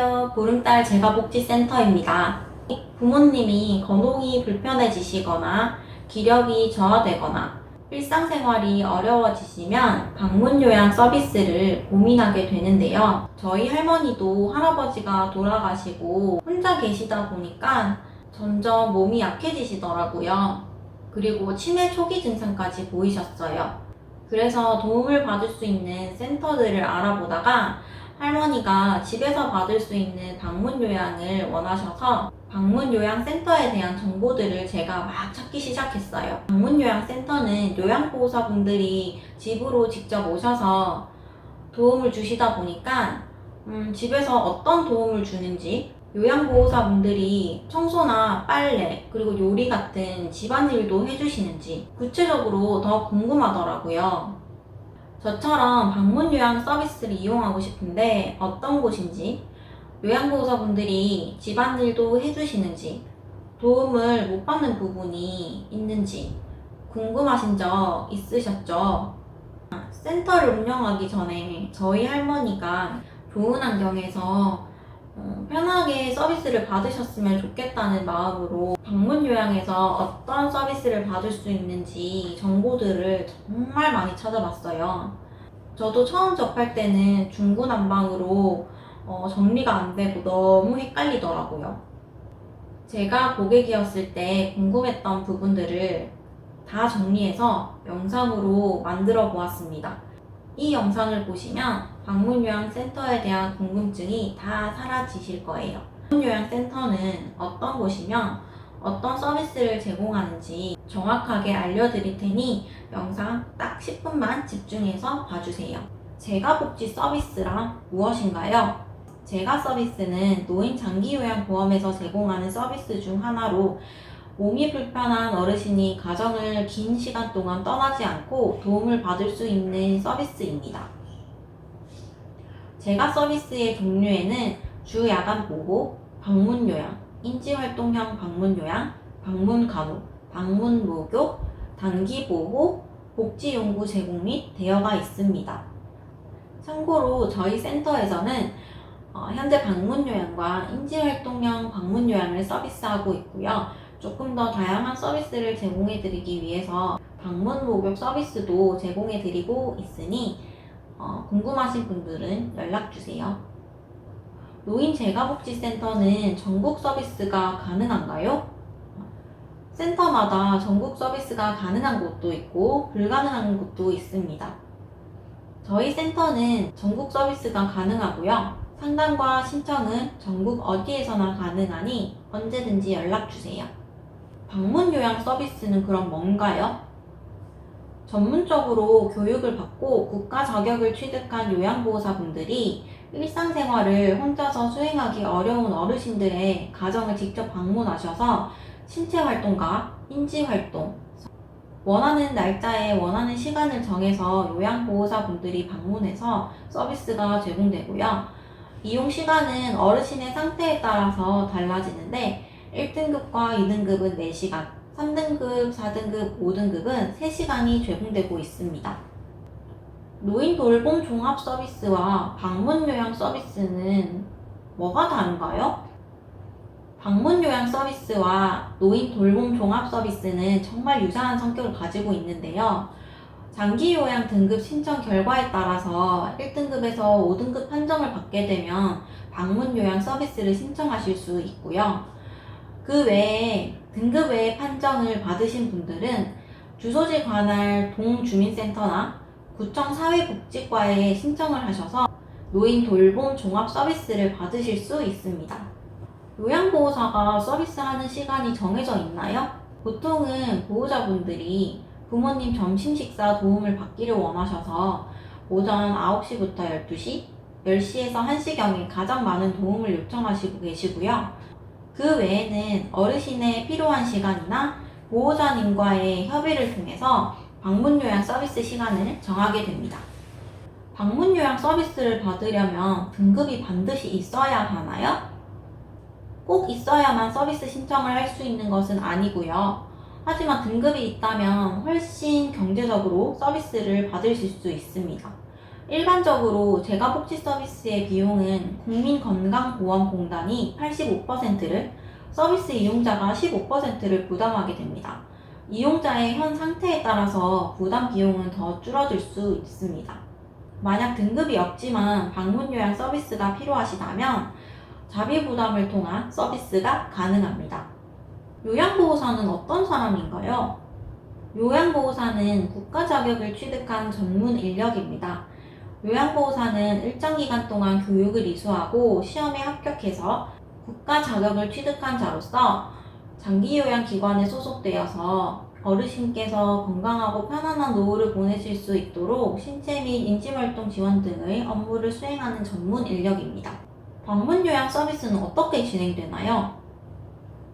안녕하세요. 보름달 재가복지센터입니다. 부모님이 거동이 불편해지시거나 기력이 저하되거나 일상생활이 어려워지시면 방문 요양 서비스를 고민하게 되는데요. 저희 할머니도 할아버지가 돌아가시고 혼자 계시다 보니까 점점 몸이 약해지시더라고요. 그리고 치매 초기 증상까지 보이셨어요. 그래서 도움을 받을 수 있는 센터들을 알아보다가 할머니가 집에서 받을 수 있는 방문 요양을 원하셔서 방문 요양 센터에 대한 정보들을 제가 막 찾기 시작했어요. 방문 요양 센터는 요양보호사분들이 집으로 직접 오셔서 도움을 주시다 보니까 집에서 어떤 도움을 주는지, 요양보호사분들이 청소나 빨래 그리고 요리 같은 집안일도 해주시는지 구체적으로 더 궁금하더라고요. 저처럼 방문 요양 서비스를 이용하고 싶은데 어떤 곳인지, 요양보호사분들이 집안일도 해주시는지, 도움을 못 받는 부분이 있는지 궁금하신 적 있으셨죠? 센터를 운영하기 전에 저희 할머니가 좋은 환경에서 편하게 서비스를 받으셨으면 좋겠다는 마음으로 방문 요양에서 어떤 서비스를 받을 수 있는지 정보들을 정말 많이 찾아봤어요. 저도 처음 접할 때는 중구난방으로 정리가 안 되고 너무 헷갈리더라고요. 제가 고객이었을 때 궁금했던 부분들을 다 정리해서 영상으로 만들어 보았습니다. 이 영상을 보시면 방문요양센터에 대한 궁금증이 다 사라지실 거예요. 방문요양센터는 어떤 곳이며 어떤 서비스를 제공하는지 정확하게 알려드릴 테니 영상 딱 10분만 집중해서 봐주세요. 재가복지 서비스란 무엇인가요? 재가 서비스는 노인 장기요양보험에서 제공하는 서비스 중 하나로 몸이 불편한 어르신이 가정을 긴 시간 동안 떠나지 않고 도움을 받을 수 있는 서비스입니다. 재가 서비스의 종류에는 주 야간 보호, 방문 요양, 인지활동형 방문 요양, 방문 간호, 방문 목욕, 단기 보호, 복지 용구 제공 및 대여가 있습니다. 참고로 저희 센터에서는 현재 방문 요양과 인지활동형 방문 요양을 서비스하고 있고요. 조금 더 다양한 서비스를 제공해드리기 위해서 방문 목욕 서비스도 제공해드리고 있으니 궁금하신 분들은 연락주세요. 노인 재가복지센터는 전국 서비스가 가능한가요? 센터마다 전국 서비스가 가능한 곳도 있고 불가능한 곳도 있습니다. 저희 센터는 전국 서비스가 가능하고요. 상담과 신청은 전국 어디에서나 가능하니 언제든지 연락주세요. 방문 요양 서비스는 그럼 뭔가요? 전문적으로 교육을 받고 국가 자격을 취득한 요양보호사분들이 일상생활을 혼자서 수행하기 어려운 어르신들의 가정을 직접 방문하셔서 신체활동과 인지활동, 원하는 날짜에 원하는 시간을 정해서 요양보호사분들이 방문해서 서비스가 제공되고요. 이용 시간은 어르신의 상태에 따라서 달라지는데 1등급과 2등급은 4시간, 3등급, 4등급, 5등급은 3시간이 제공되고 있습니다. 노인 돌봄 종합 서비스와 방문 요양 서비스는 뭐가 다른가요? 방문 요양 서비스와 노인 돌봄 종합 서비스는 정말 유사한 성격을 가지고 있는데요. 장기 요양 등급 신청 결과에 따라서 1등급에서 5등급 판정을 받게 되면 방문 요양 서비스를 신청하실 수 있고요. 그 외에 등급 외에 판정을 받으신 분들은 주소지 관할 동주민센터나 구청 사회복지과에 신청을 하셔서 노인 돌봄 종합 서비스를 받으실 수 있습니다. 요양보호사가 서비스하는 시간이 정해져 있나요? 보통은 보호자분들이 부모님 점심 식사 도움을 받기를 원하셔서 오전 9시부터 12시, 10시에서 1시경에 가장 많은 도움을 요청하시고 계시고요. 그 외에는 어르신의 필요한 시간이나 보호자님과의 협의를 통해서 방문 요양 서비스 시간을 정하게 됩니다. 방문 요양 서비스를 받으려면 등급이 반드시 있어야 하나요? 꼭 있어야만 서비스 신청을 할 수 있는 것은 아니고요. 하지만 등급이 있다면 훨씬 경제적으로 서비스를 받으실 수 있습니다. 일반적으로 재가복지 서비스의 비용은 국민건강보험공단이 85%를, 서비스 이용자가 15%를 부담하게 됩니다. 이용자의 현 상태에 따라서 부담 비용은 더 줄어들 수 있습니다. 만약 등급이 없지만 방문 요양 서비스가 필요하시다면 자비 부담을 통한 서비스가 가능합니다. 요양보호사는 어떤 사람인가요? 요양보호사는 국가 자격을 취득한 전문 인력입니다. 요양보호사는 일정 기간 동안 교육을 이수하고 시험에 합격해서 국가 자격을 취득한 자로서 장기요양기관에 소속되어서 어르신께서 건강하고 편안한 노후를 보내실 수 있도록 신체 및 인지활동 지원 등의 업무를 수행하는 전문 인력입니다. 방문요양 서비스는 어떻게 진행되나요?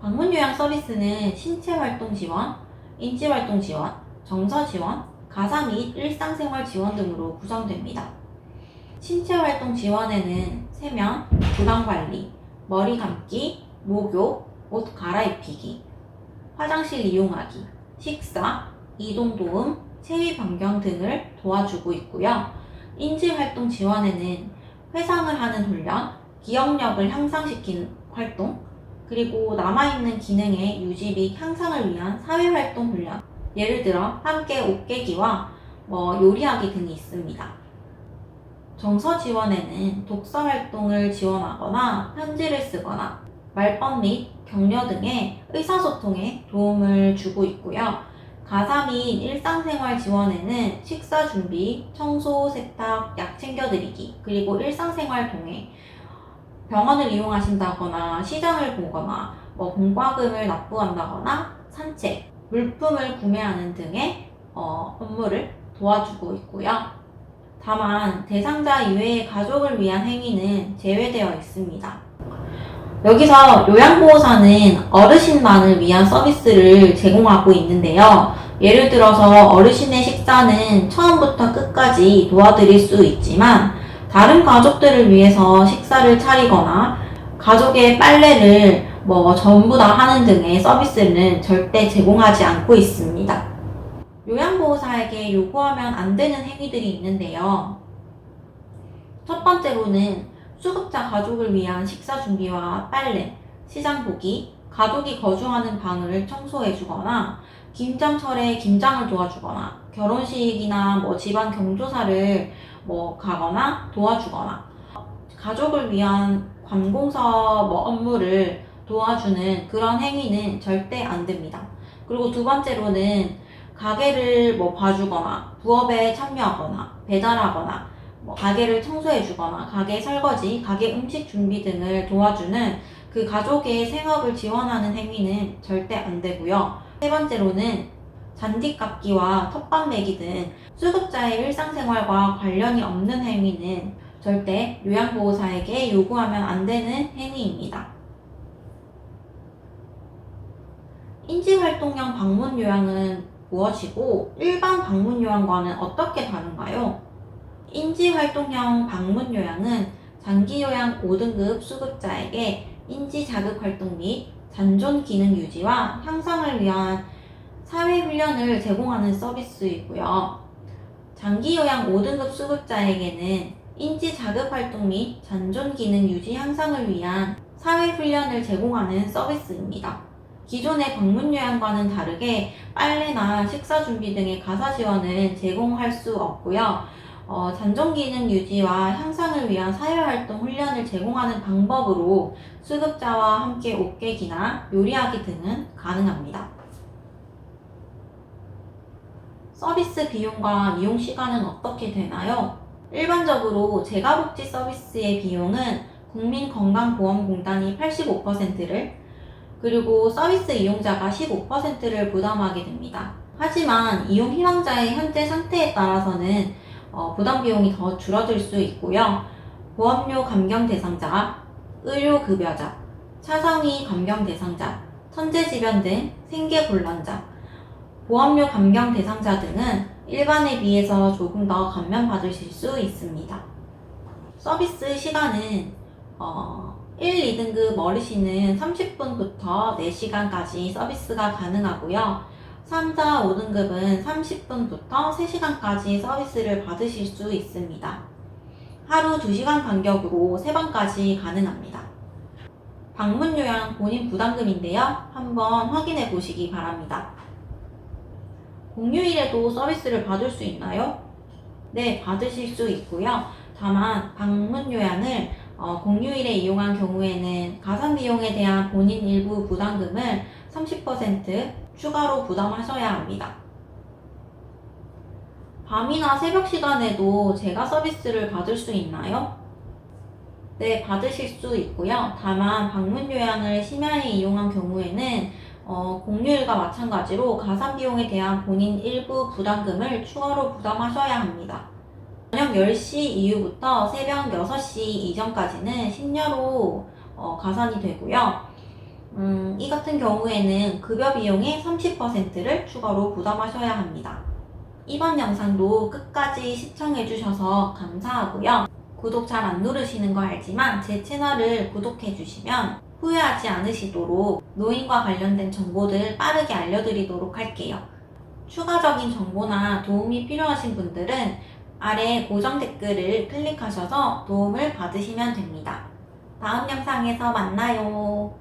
방문요양 서비스는 신체활동 지원, 인지활동 지원, 정서 지원, 가사 및 일상생활 지원 등으로 구성됩니다. 신체활동 지원에는 세면, 구강관리, 머리 감기, 목욕, 옷 갈아입히기, 화장실 이용하기, 식사, 이동도움, 체위 변경 등을 도와주고 있고요. 인지활동 지원에는 회상을 하는 훈련, 기억력을 향상시키는 활동, 그리고 남아있는 기능의 유지 및 향상을 위한 사회활동 훈련, 예를 들어 함께 옷 깨기와 요리하기 등이 있습니다. 정서 지원에는 독서 활동을 지원하거나 편지를 쓰거나 말벗 및 격려 등의 의사소통에 도움을 주고 있고요. 가사 및 일상생활 지원에는 식사 준비, 청소, 세탁, 약 챙겨드리기, 그리고 일상생활 동행, 병원을 이용하신다거나 시장을 보거나 공과금을 납부한다거나 산책, 물품을 구매하는 등의 업무를 도와주고 있고요. 다만 대상자 이외의 가족을 위한 행위는 제외되어 있습니다. 여기서 요양보호사는 어르신만을 위한 서비스를 제공하고 있는데요. 예를 들어서 어르신의 식사는 처음부터 끝까지 도와드릴 수 있지만 다른 가족들을 위해서 식사를 차리거나 가족의 빨래를 전부 다 하는 등의 서비스는 절대 제공하지 않고 있습니다. 요양보호사에게 요구하면 안 되는 행위들이 있는데요. 첫 번째로는 수급자 가족을 위한 식사 준비와 빨래, 시장 보기, 가족이 거주하는 방을 청소해주거나 김장철에 김장을 도와주거나 결혼식이나 집안 경조사를 가거나 도와주거나 가족을 위한 관공서 업무를 도와주는 그런 행위는 절대 안 됩니다. 그리고 두 번째로는 가게를 봐주거나 부업에 참여하거나 배달하거나 가게를 청소해주거나 가게 설거지, 가게 음식 준비 등을 도와주는 그 가족의 생업을 지원하는 행위는 절대 안 되고요. 세 번째로는 잔디 깎기와 텃밭 매기 등 수급자의 일상생활과 관련이 없는 행위는 절대 요양보호사에게 요구하면 안 되는 행위입니다. 인지활동형 방문요양은 무엇이고 일반 방문요양과는 어떻게 다른가요? 인지활동형 방문요양은 장기요양 5등급 수급자에게 인지자극활동 및 잔존기능 유지와 향상을 위한 사회훈련을 제공하는 서비스이고요. 장기요양 5등급 수급자에게는 인지자극활동 및 잔존기능 유지 향상을 위한 사회훈련을 제공하는 서비스입니다. 기존의 방문요양과는 다르게 빨래나 식사 준비 등의 가사 지원은 제공할 수 없고요. 잔존기능 유지와 향상을 위한 사회활동 훈련을 제공하는 방법으로 수급자와 함께 옷 깨기나 요리하기 등은 가능합니다. 서비스 비용과 이용 시간은 어떻게 되나요? 일반적으로 재가복지 서비스의 비용은 국민건강보험공단이 85%를 그리고 서비스 이용자가 15%를 부담하게 됩니다. 하지만 이용 희망자의 현재 상태에 따라서는 부담 비용이 더 줄어들 수 있고요. 보험료 감경 대상자, 의료급여자, 차상위 감경 대상자, 천재지변 등 생계곤란자, 보험료 감경 대상자 등은 일반에 비해서 조금 더 감면받으실 수 있습니다. 서비스 시간은 1, 2등급 어르신은 30분부터 4시간까지 서비스가 가능하고요. 3, 4, 5등급은 30분부터 3시간까지 서비스를 받으실 수 있습니다. 하루 2시간 간격으로 3번까지 가능합니다. 방문 요양 본인 부담금인데요. 한번 확인해 보시기 바랍니다. 공휴일에도 서비스를 받을 수 있나요? 네, 받으실 수 있고요. 다만 방문 요양을 공휴일에 이용한 경우에는 가산비용에 대한 본인 일부 부담금을 30% 추가로 부담하셔야 합니다. 밤이나 새벽 시간에도 제가 서비스를 받을 수 있나요? 네, 받으실 수 있고요. 다만 방문 요양을 심야에 이용한 경우에는 공휴일과 마찬가지로 가산비용에 대한 본인 일부 부담금을 추가로 부담하셔야 합니다. 저녁 10시 이후부터 새벽 6시 이전까지는 심야로 가산이 되고요. 이 같은 경우에는 급여 비용의 30%를 추가로 부담하셔야 합니다. 이번 영상도 끝까지 시청해주셔서 감사하고요. 구독 잘 안 누르시는 거 알지만 제 채널을 구독해주시면 후회하지 않으시도록 노인과 관련된 정보들 빠르게 알려드리도록 할게요. 추가적인 정보나 도움이 필요하신 분들은 아래 고정 댓글을 클릭하셔서 도움을 받으시면 됩니다. 다음 영상에서 만나요.